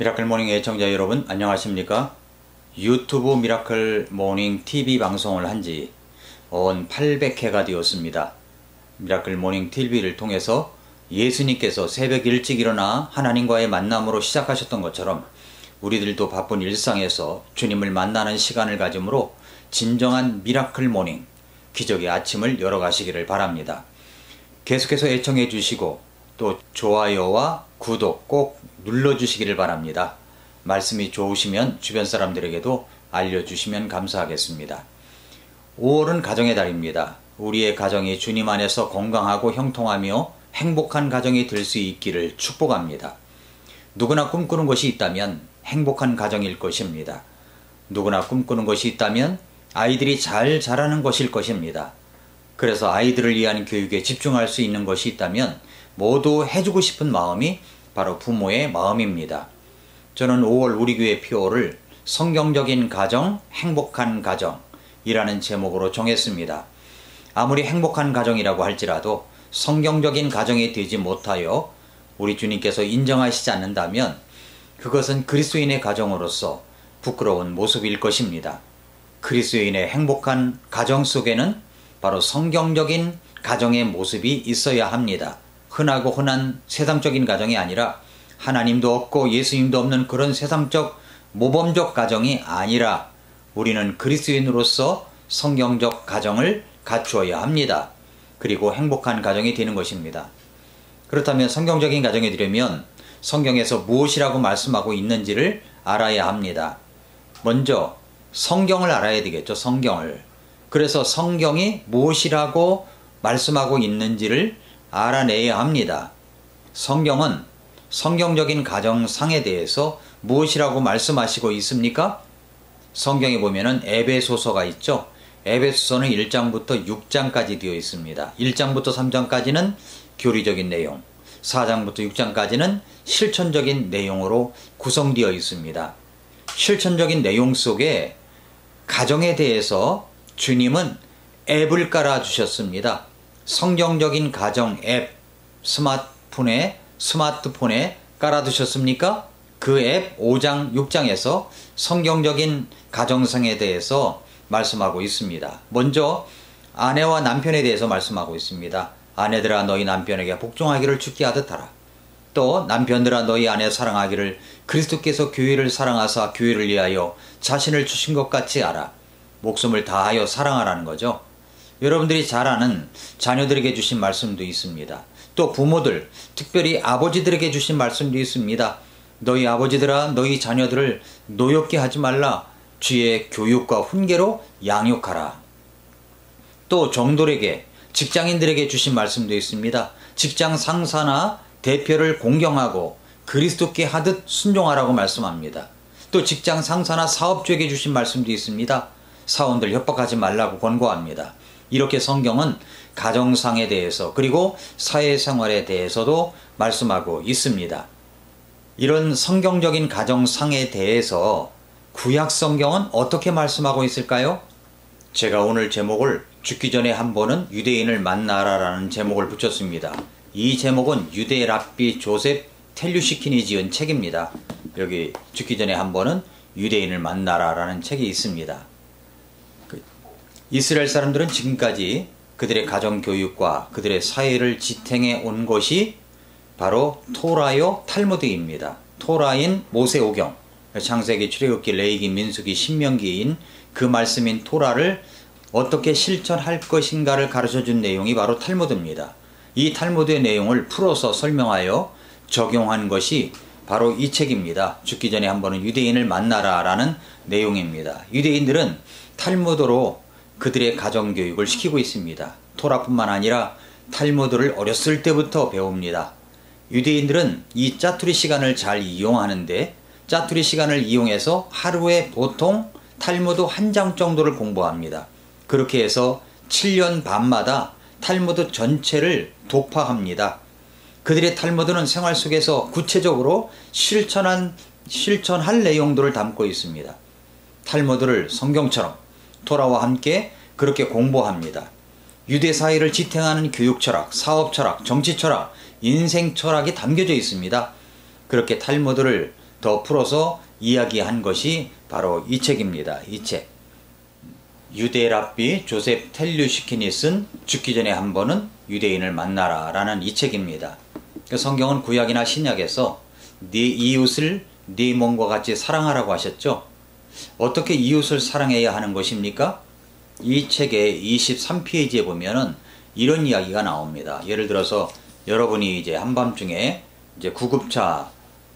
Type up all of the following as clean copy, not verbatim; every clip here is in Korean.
미라클 모닝 애청자 여러분 안녕하십니까? 유튜브 미라클 모닝 TV 방송을 한 지 온 800회가 되었습니다. 미라클 모닝 TV를 통해서 예수님께서 새벽 일찍 일어나 하나님과의 만남으로 시작하셨던 것처럼 우리들도 바쁜 일상에서 주님을 만나는 시간을 가짐으로 진정한 미라클 모닝, 기적의 아침을 열어가시기를 바랍니다. 계속해서 애청해 주시고 또 좋아요와 구독 꼭 눌러주시기를 바랍니다. 말씀이 좋으시면 주변 사람들에게도 알려주시면 감사하겠습니다. 5월은 가정의 달입니다. 우리의 가정이 주님 안에서 건강하고 형통하며 행복한 가정이 될 수 있기를 축복합니다. 누구나 꿈꾸는 것이 있다면 행복한 가정일 것입니다. 누구나 꿈꾸는 것이 있다면 아이들이 잘 자라는 것일 것입니다. 그래서 아이들을 위한 교육에 집중할 수 있는 것이 있다면 모두 해주고 싶은 마음이 바로 부모의 마음입니다. 저는 5월 우리 교회 표어를 성경적인 가정, 행복한 가정이라는 제목으로 정했습니다. 아무리 행복한 가정이라고 할지라도 성경적인 가정이 되지 못하여 우리 주님께서 인정하시지 않는다면 그것은 그리스도인의 가정으로서 부끄러운 모습일 것입니다. 그리스도인의 행복한 가정 속에는 바로 성경적인 가정의 모습이 있어야 합니다. 흔하고 흔한 세상적인 가정이 아니라 하나님도 없고 예수님도 없는 그런 세상적 모범적 가정이 아니라 우리는 그리스도인으로서 성경적 가정을 갖추어야 합니다. 그리고 행복한 가정이 되는 것입니다. 그렇다면 성경적인 가정이 되려면 성경에서 무엇이라고 말씀하고 있는지를 알아야 합니다. 먼저 성경을 알아야 되겠죠. 성경을. 그래서 성경이 무엇이라고 말씀하고 있는지를 알아내야 합니다. 성경은 성경적인 가정상에 대해서 무엇이라고 말씀하시고 있습니까? 성경에 보면은 에베소서가 있죠. 에베소서는 1장부터 6장까지 되어 있습니다. 1장부터 3장까지는 교리적인 내용, 4장부터 6장까지는 실천적인 내용으로 구성되어 있습니다. 실천적인 내용 속에 가정에 대해서 주님은 앱을 깔아주셨습니다. 성경적인 가정 앱 스마트폰에 깔아두셨습니까? 그 앱 5장 6장에서 성경적인 가정상에 대해서 말씀하고 있습니다. 먼저 아내와 남편에 대해서 말씀하고 있습니다. 아내들아 너희 남편에게 복종하기를 주께 하듯 하라. 또 남편들아 너희 아내 사랑하기를 그리스도께서 교회를 사랑하사 교회를 위하여 자신을 주신 것 같이 알아. 목숨을 다하여 사랑하라는 거죠. 여러분들이 잘 아는 자녀들에게 주신 말씀도 있습니다. 또 부모들, 특별히 아버지들에게 주신 말씀도 있습니다. 너희 아버지들아 너희 자녀들을 노엽게 하지 말라. 주의 교육과 훈계로 양육하라. 또 종들에게, 직장인들에게 주신 말씀도 있습니다. 직장 상사나 대표를 공경하고 그리스도께 하듯 순종하라고 말씀합니다. 또 직장 상사나 사업주에게 주신 말씀도 있습니다. 사원들 협박하지 말라고 권고합니다. 이렇게 성경은 가정상에 대해서 그리고 사회생활에 대해서도 말씀하고 있습니다. 이런 성경적인 가정상에 대해서 구약 성경은 어떻게 말씀하고 있을까요? 제가 오늘 제목을 죽기 전에 한 번은 유대인을 만나라라는 제목을 붙였습니다. 이 제목은 유대 랍비 조셉 텔류시킨이 지은 책입니다. 여기 죽기 전에 한 번은 유대인을 만나라라는 책이 있습니다. 이스라엘 사람들은 지금까지 그들의 가정교육과 그들의 사회를 지탱해 온 것이 바로 토라요 탈무드입니다. 토라인 모세오경, 창세기, 출애굽기, 레위기, 민수기, 신명기인 그 말씀인 토라를 어떻게 실천할 것인가를 가르쳐준 내용이 바로 탈무드입니다. 이 탈무드의 내용을 풀어서 설명하여 적용한 것이 바로 이 책입니다. 죽기 전에 한 번은 유대인을 만나라 라는 내용입니다. 유대인들은 탈무드로 그들의 가정교육을 시키고 있습니다. 토라뿐만 아니라 탈무드를 어렸을 때부터 배웁니다. 유대인들은 이 짜투리 시간을 잘 이용하는데 짜투리 시간을 이용해서 하루에 보통 탈무드 한 장 정도를 공부합니다. 그렇게 해서 7년 반마다 탈무드 전체를 독파합니다. 그들의 탈무드는 생활 속에서 구체적으로 실천할 내용들을 담고 있습니다. 탈무드를 성경처럼 토라와 함께 그렇게 공부합니다. 유대 사회를 지탱하는 교육 철학, 사업 철학, 정치 철학, 인생 철학이 담겨져 있습니다. 그렇게 탈무드를 더 풀어서 이야기한 것이 바로 이 책입니다. 이 책. 유대 랍비 조셉 텔류시킨이 쓴 죽기 전에 한 번은 유대인을 만나라 라는 이 책입니다. 성경은 구약이나 신약에서 네 이웃을 네 몸과 같이 사랑하라고 하셨죠. 어떻게 이웃을 사랑해야 하는 것입니까? 이 책의 23페이지에 보면은 이런 이야기가 나옵니다. 예를 들어서 여러분이 이제 한밤중에 이제 구급차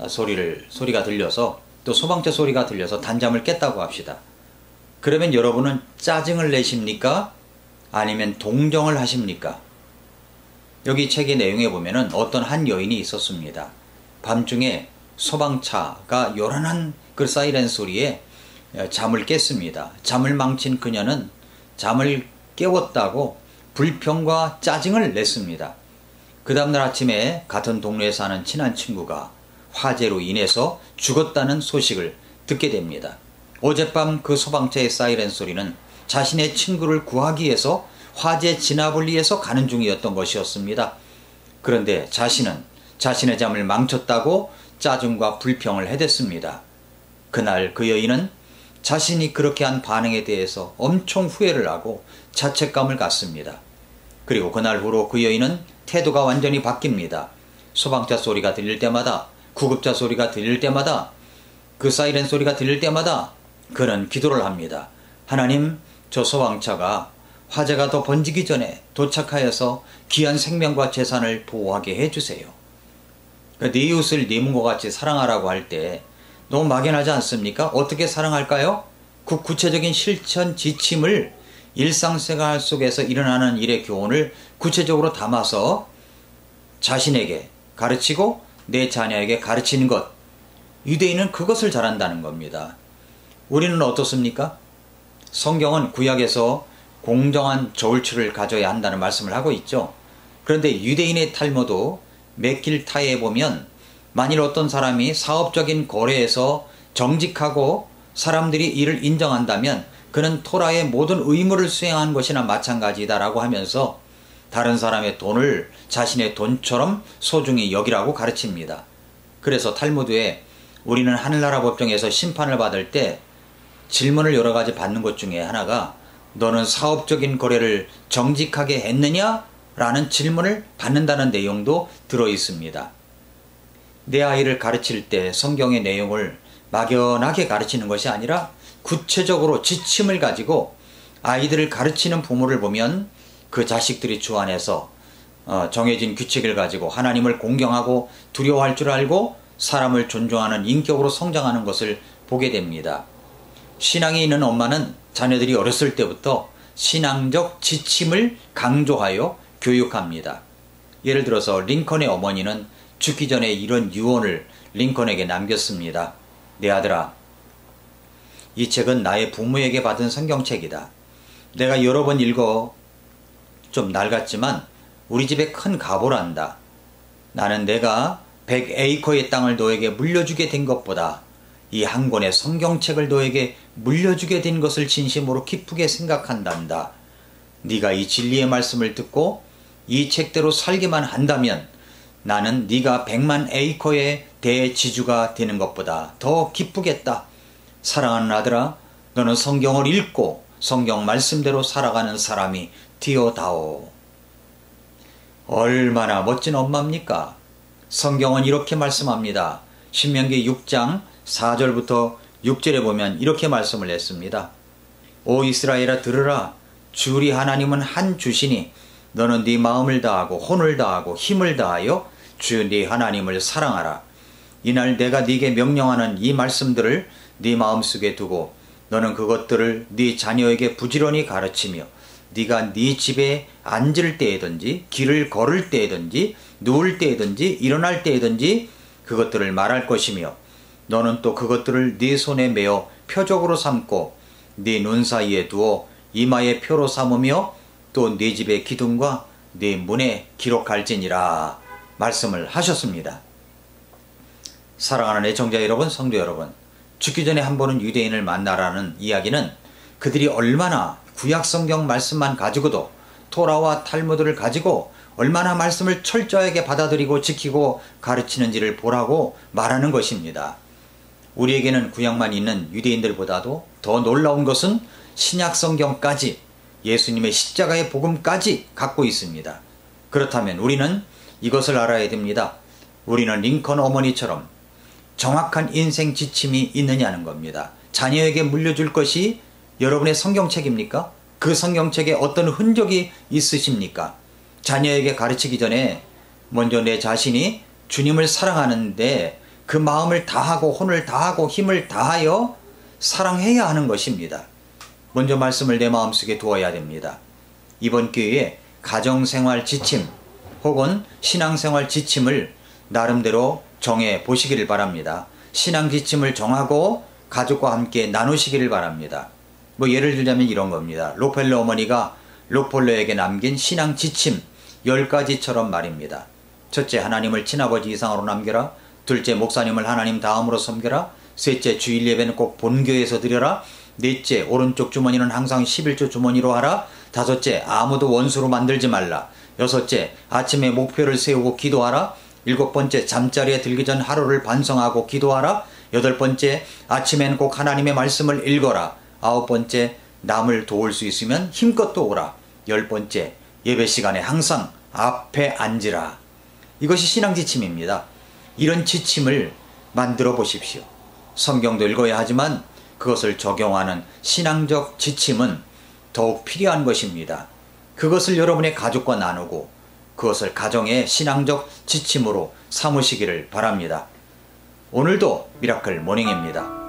소리가 들려서 또 소방차 소리가 들려서 단잠을 깼다고 합시다. 그러면 여러분은 짜증을 내십니까? 아니면 동정을 하십니까? 여기 책의 내용에 보면은 어떤 한 여인이 있었습니다. 밤중에 소방차가 요란한 그 사이렌 소리에 잠을 깼습니다. 잠을 망친 그녀는 잠을 깨웠다고 불평과 짜증을 냈습니다. 그 다음날 아침에 같은 동네에 사는 친한 친구가 화재로 인해서 죽었다는 소식을 듣게 됩니다. 어젯밤 그 소방차의 사이렌 소리는 자신의 친구를 구하기 위해서 화재 진압을 위해서 가는 중이었던 것이었습니다. 그런데 자신은 자신의 잠을 망쳤다고 짜증과 불평을 해댔습니다. 그날 그 여인은 자신이 그렇게 한 반응에 대해서 엄청 후회를 하고 자책감을 갖습니다. 그리고 그날 후로 그 여인은 태도가 완전히 바뀝니다. 소방차 소리가 들릴 때마다, 구급차 소리가 들릴 때마다, 그 사이렌 소리가 들릴 때마다 그는 기도를 합니다. 하나님, 저 소방차가 화재가 더 번지기 전에 도착하여서 귀한 생명과 재산을 보호하게 해주세요. 네 이웃을 네 몸과 같이 사랑하라고 할 때 너무 막연하지 않습니까? 어떻게 사랑할까요? 그 구체적인 실천 지침을 일상생활 속에서 일어나는 일의 교훈을 구체적으로 담아서 자신에게 가르치고 내 자녀에게 가르치는 것. 유대인은 그것을 잘한다는 겁니다. 우리는 어떻습니까? 성경은 구약에서 공정한 저울추를 가져야 한다는 말씀을 하고 있죠. 그런데 유대인의 탈모도 맥길타에 보면 만일 어떤 사람이 사업적인 거래에서 정직하고 사람들이 이를 인정한다면 그는 토라의 모든 의무를 수행한 것이나 마찬가지다라고 하면서 다른 사람의 돈을 자신의 돈처럼 소중히 여기라고 가르칩니다. 그래서 탈무드에 우리는 하늘나라 법정에서 심판을 받을 때 질문을 여러 가지 받는 것 중에 하나가 너는 사업적인 거래를 정직하게 했느냐? 라는 질문을 받는다는 내용도 들어 있습니다. 내 아이를 가르칠 때 성경의 내용을 막연하게 가르치는 것이 아니라 구체적으로 지침을 가지고 아이들을 가르치는 부모를 보면 그 자식들이 주 안에서 정해진 규칙을 가지고 하나님을 공경하고 두려워할 줄 알고 사람을 존중하는 인격으로 성장하는 것을 보게 됩니다. 신앙이 있는 엄마는 자녀들이 어렸을 때부터 신앙적 지침을 강조하여 교육합니다. 예를 들어서 링컨의 어머니는 죽기 전에 이런 유언을 링컨에게 남겼습니다. 내 아들아, 이 책은 나의 부모에게 받은 성경책이다. 내가 여러 번 읽어 좀 낡았지만 우리 집에 큰 가보란다. 나는 내가 100에이커의 땅을 너에게 물려주게 된 것보다 이 한 권의 성경책을 너에게 물려주게 된 것을 진심으로 기쁘게 생각한단다. 네가 이 진리의 말씀을 듣고 이 책대로 살기만 한다면 나는 네가 100만 에이커의 대지주가 되는 것보다 더 기쁘겠다. 사랑하는 아들아, 너는 성경을 읽고 성경 말씀대로 살아가는 사람이 되어다오. 얼마나 멋진 엄마입니까? 성경은 이렇게 말씀합니다. 신명기 6장 4절부터 6절에 보면 이렇게 말씀을 했습니다. 오 이스라엘아 들으라. 주 우리 하나님은 한 주시니 너는 네 마음을 다하고 혼을 다하고 힘을 다하여 주 네 하나님을 사랑하라. 이날 내가 네게 명령하는 이 말씀들을 네 마음속에 두고 너는 그것들을 네 자녀에게 부지런히 가르치며 네가 네 집에 앉을 때에든지 길을 걸을 때에든지 누울 때에든지 일어날 때에든지 그것들을 말할 것이며 너는 또 그것들을 네 손에 메어 표적으로 삼고 네 눈 사이에 두어 이마에 표로 삼으며 또 네 집의 기둥과 네 문에 기록할지니라 말씀을 하셨습니다. 사랑하는 애청자 여러분, 성도 여러분, 죽기 전에 한 번은 유대인을 만나라는 이야기는 그들이 얼마나 구약성경 말씀만 가지고도 토라와 탈무드를 가지고 얼마나 말씀을 철저하게 받아들이고 지키고 가르치는지를 보라고 말하는 것입니다. 우리에게는 구약만 있는 유대인들보다도 더 놀라운 것은 신약 성경까지 예수님의 십자가의 복음까지 갖고 있습니다. 그렇다면 우리는 이것을 알아야 됩니다. 우리는 링컨 어머니처럼 정확한 인생 지침이 있느냐는 겁니다. 자녀에게 물려줄 것이 여러분의 성경책입니까? 그 성경책에 어떤 흔적이 있으십니까? 자녀에게 가르치기 전에 먼저 내 자신이 주님을 사랑하는데 그 마음을 다하고 혼을 다하고 힘을 다하여 사랑해야 하는 것입니다. 먼저 말씀을 내 마음속에 두어야 됩니다. 이번 기회에 가정생활 지침 혹은 신앙생활 지침을 나름대로 정해 보시기를 바랍니다. 신앙 지침을 정하고 가족과 함께 나누시기를 바랍니다. 예를 들자면 이런 겁니다. 록펠러 어머니가 록펠러에게 남긴 신앙 지침 10가지처럼 말입니다. 첫째, 하나님을 친아버지 이상으로 남겨라. 둘째, 목사님을 하나님 다음으로 섬겨라. 셋째, 주일 예배는 꼭 본교에서 드려라. 넷째, 오른쪽 주머니는 항상 11조 주머니로 하라. 다섯째, 아무도 원수로 만들지 말라. 여섯째, 아침에 목표를 세우고 기도하라. 일곱 번째, 잠자리에 들기 전 하루를 반성하고 기도하라. 여덟 번째, 아침엔 꼭 하나님의 말씀을 읽어라. 아홉 번째, 남을 도울 수 있으면 힘껏 도우라. 열 번째, 예배 시간에 항상 앞에 앉으라. 이것이 신앙 지침입니다. 이런 지침을 만들어 보십시오. 성경도 읽어야 하지만 그것을 적용하는 신앙적 지침은 더욱 필요한 것입니다. 그것을 여러분의 가족과 나누고 그것을 가정의 신앙적 지침으로 삼으시기를 바랍니다. 오늘도 미라클 모닝입니다.